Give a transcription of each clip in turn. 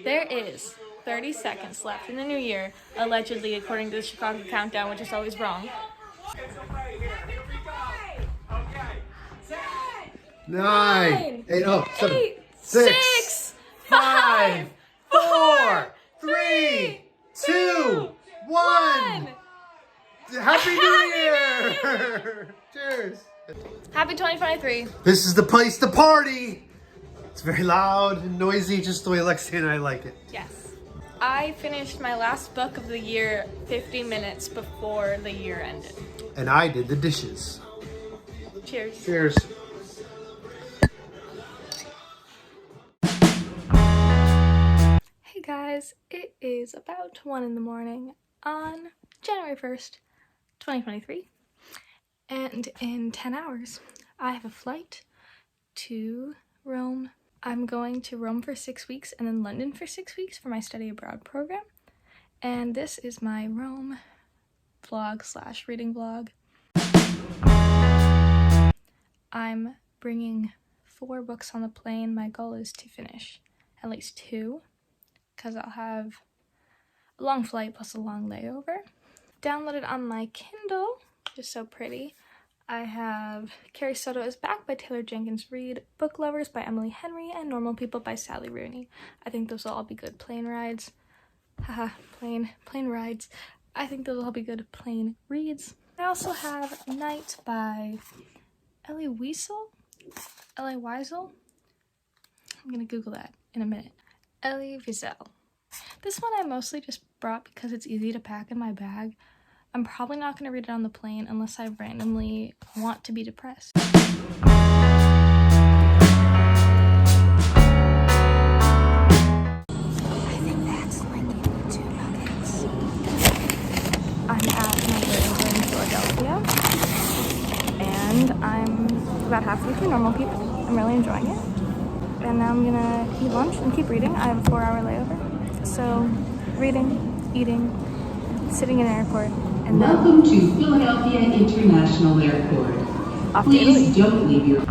There is 30 seconds left in the new year, allegedly, according to the Chicago countdown, which is always wrong. Nine, eight, seven, 6, 5, 4, 3, 2, 1. Happy New Year! Cheers. Happy 2023. This is the place to party. It's very loud and noisy, just the way Lexi and I like it. Yes. I finished my last book of the year 50 minutes before the year ended. And I did the dishes. Cheers. Cheers. Hey guys, it is about 1 in the morning on January 1st, 2023. And in 10 hours, I have a flight to Rome. I'm going to Rome for 6 weeks and then London for 6 weeks for my study abroad program. And this is my Rome vlog / reading vlog. I'm bringing 4 books on the plane. My goal is to finish at least 2 because I'll have a long flight plus a long layover. Downloaded on my Kindle, just so pretty. I have Carrie Soto is Back by Taylor Jenkins Reid, Book Lovers by Emily Henry, and Normal People by Sally Rooney. I think those will all be good plane rides. Haha, plane rides. I think those will all be good plane reads. I also have Night by Elie Wiesel? I'm gonna Google that in a minute. Elie Wiesel. This one I mostly just brought because it's easy to pack in my bag. I'm probably not going to read it on the plane unless I randomly want to be depressed. I think that's like 2 nuggets. I'm at my layover in Philadelphia, and I'm about halfway through Normal People. I'm really enjoying it. And now I'm gonna eat lunch and keep reading. I have a 4-hour layover. So, reading, eating, sitting in an airport, and then welcome to Philadelphia International Airport. Off to Please Italy. don't leave your...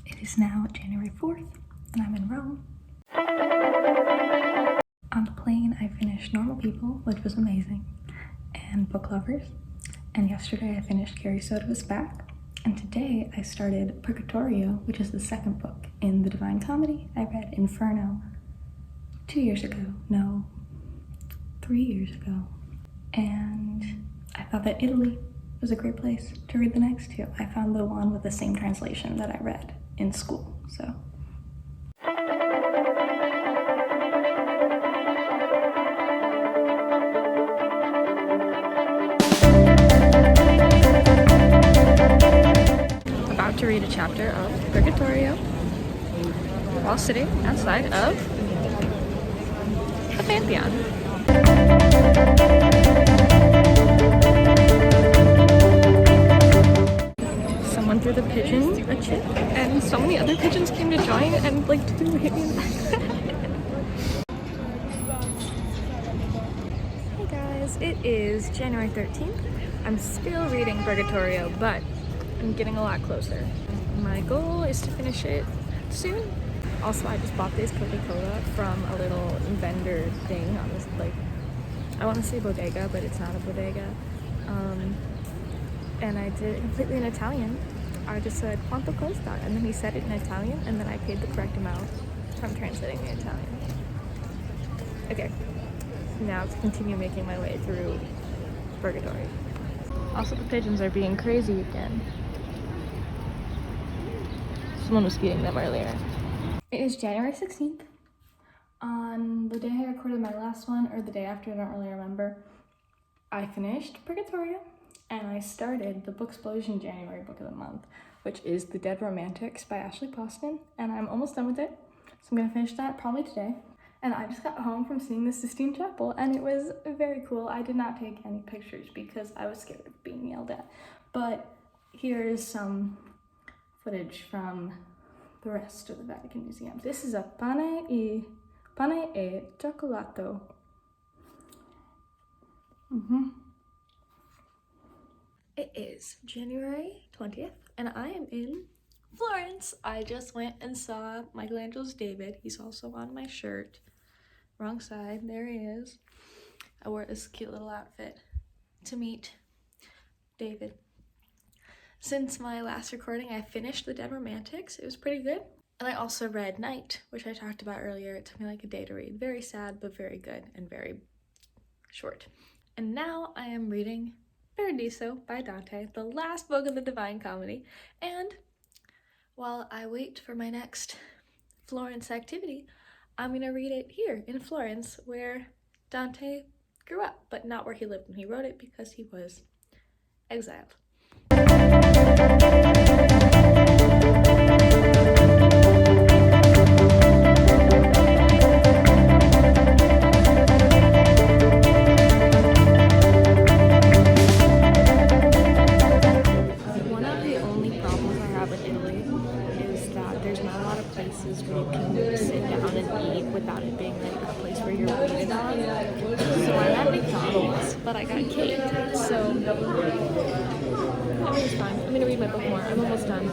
It is now January 4th, and I'm in Rome. On the plane, I finished Normal People, which was amazing, and Book Lovers. And yesterday I finished Carrie Soto is Back. And today I started Purgatorio, which is the second book in the Divine Comedy. I read Inferno 2 years ago. No, 3 years ago. And I thought that Italy was a great place to read the next 2. I found the one with the same translation that I read in school, so. To read a chapter of Purgatorio while sitting outside of the Pantheon. Someone threw the pigeon a chip, and so many other pigeons came to join and like to hit me in the back. Hey guys, it is January 13th. I'm still reading Purgatorio, but I'm getting a lot closer. My goal is to finish it soon. Also, I just bought this Coca-Cola from a little vendor thing on this, like, I want to say bodega, but it's not a bodega. And I did it completely in Italian. I just said, "Quanto costa?" And then he said it in Italian, and then I paid the correct amount. So I'm translating the Italian. Okay, now to continue making my way through Purgatory. Also, the pigeons are being crazy again. Someone was feeding them earlier. It is January 16th. On the day I recorded my last one, or the day after, I don't really remember, I finished Purgatorio, and I started the Booksplosion January book of the month, which is The Dead Romantics by Ashley Poston, and I'm almost done with it, so I'm gonna finish that probably today. And I just got home from seeing the Sistine Chapel, and it was very cool. I did not take any pictures because I was scared of being yelled at, but here is some footage from the rest of the Vatican Museum. This is a pane e cioccolato. It is January 20th and I am in Florence. I just went and saw Michelangelo's David. He's also on my shirt. Wrong side, there he is. I wore this cute little outfit to meet David. Since my last recording, I finished The Dead Romantics. It was pretty good. And I also read Night, which I talked about earlier. It took me like a day to read. Very sad, but very good and very short. And now I am reading Paradiso by Dante, the last book of the Divine Comedy. And while I wait for my next Florence activity, I'm gonna read it here in Florence, where Dante grew up, but not where he lived when he wrote it because he was exiled. One of the only problems I have in Italy is that there's not a lot of places where you can sit down and eat without it being like a place where you're waited on. So I'm at McDonald's, but I got cake, so it's fine. I'm gonna read my book more. I'm almost done.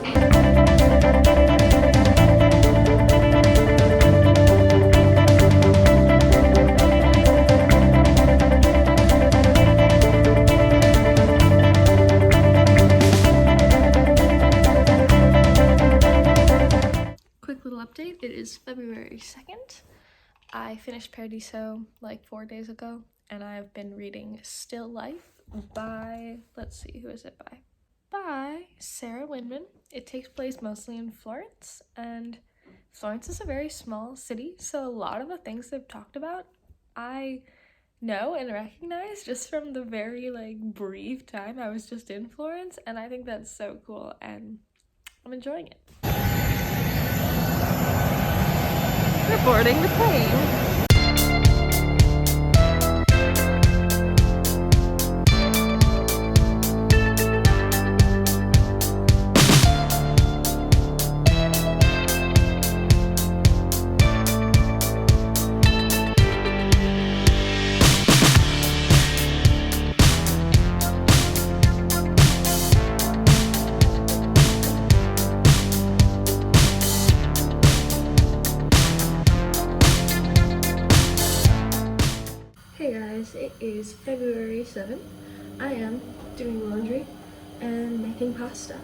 Quick little update, it is February 2nd. I finished Paradiso like 4 days ago, and I've been reading Still Life by, let's see, who is it by? By Sarah Winman. It takes place mostly in Florence, and Florence is a very small city, so a lot of the things they've talked about I know and recognize just from the very like brief time I was just in Florence, and I think that's so cool and I'm enjoying it. We're boarding the plane. Hey guys, it is February 7th. I am doing laundry and making pasta.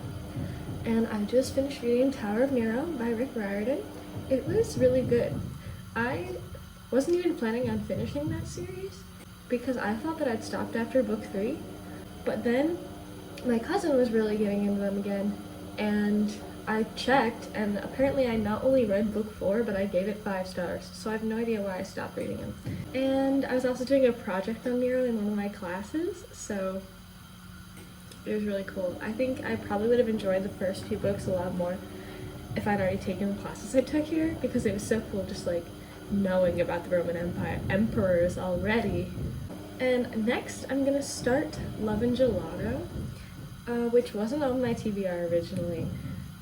And I just finished reading Tower of Nero by Rick Riordan. It was really good. I wasn't even planning on finishing that series because I thought that I'd stopped after book 3. But then my cousin was really getting into them again, and I checked, and apparently I not only read book 4, but I gave it 5 stars, so I have no idea why I stopped reading them. And I was also doing a project on Nero in one of my classes, so it was really cool. I think I probably would have enjoyed the first few books a lot more if I'd already taken the classes I took here, because it was so cool just like knowing about the Roman Empire emperors already. And next I'm gonna start Love and Gelato, which wasn't on my TBR originally.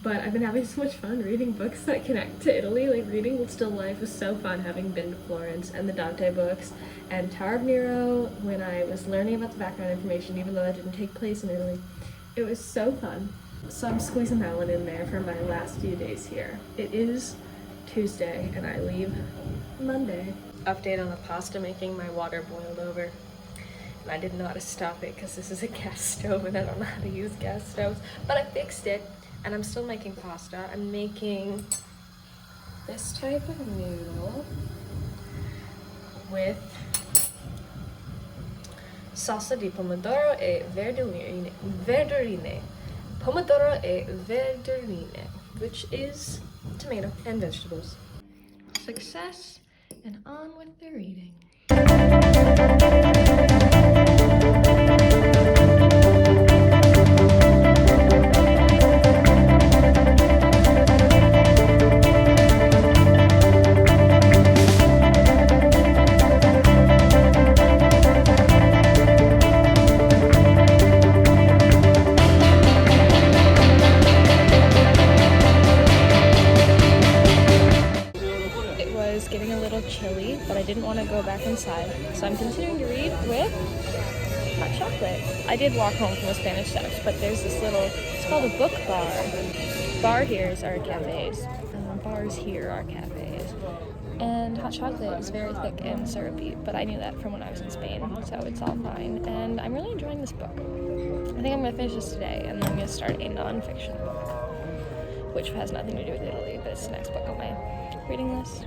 But I've been having so much fun reading books that connect to Italy. Like reading Still Life was so fun, having been to Florence, and the Dante books, and Tower of Nero when I was learning about the background information, even though that didn't take place in Italy. It was so fun. So I'm squeezing that one in there for my last few days here. It is Tuesday and I leave Monday. Update on the pasta making, my water boiled over. And I didn't know how to stop it because this is a gas stove and I don't know how to use gas stoves. But I fixed it. And I'm still making pasta. I'm making this type of noodle with salsa di pomodoro e verdurine. Pomodoro e verdurine, which is tomato and vegetables. Success, and on with the reading. Getting a little chilly, but I didn't want to go back inside, so I'm continuing to read with hot chocolate. I did walk home from the Spanish Steps, but there's this little, it's called a book bar. Bar here's are cafes, bars here are cafes. And hot chocolate is very thick and syrupy, but I knew that from when I was in Spain, so it's all fine. And I'm really enjoying this book. I think I'm gonna finish this today, and then I'm gonna start a non-fiction book, which has nothing to do with Italy, but it's the next book on my reading list.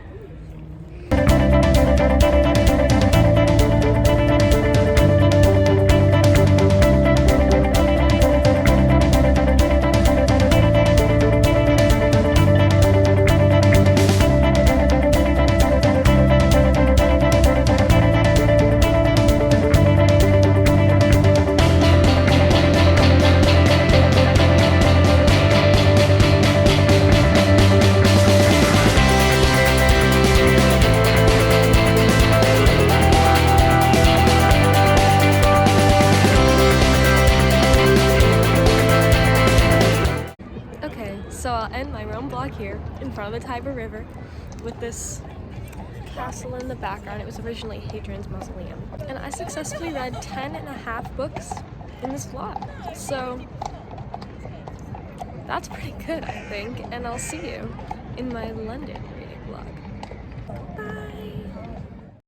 So I'll end my Rome vlog here in front of the Tiber River with this castle in the background. It was originally Hadrian's Mausoleum. And I successfully read 10.5 books in this vlog. So that's pretty good, I think. And I'll see you in my London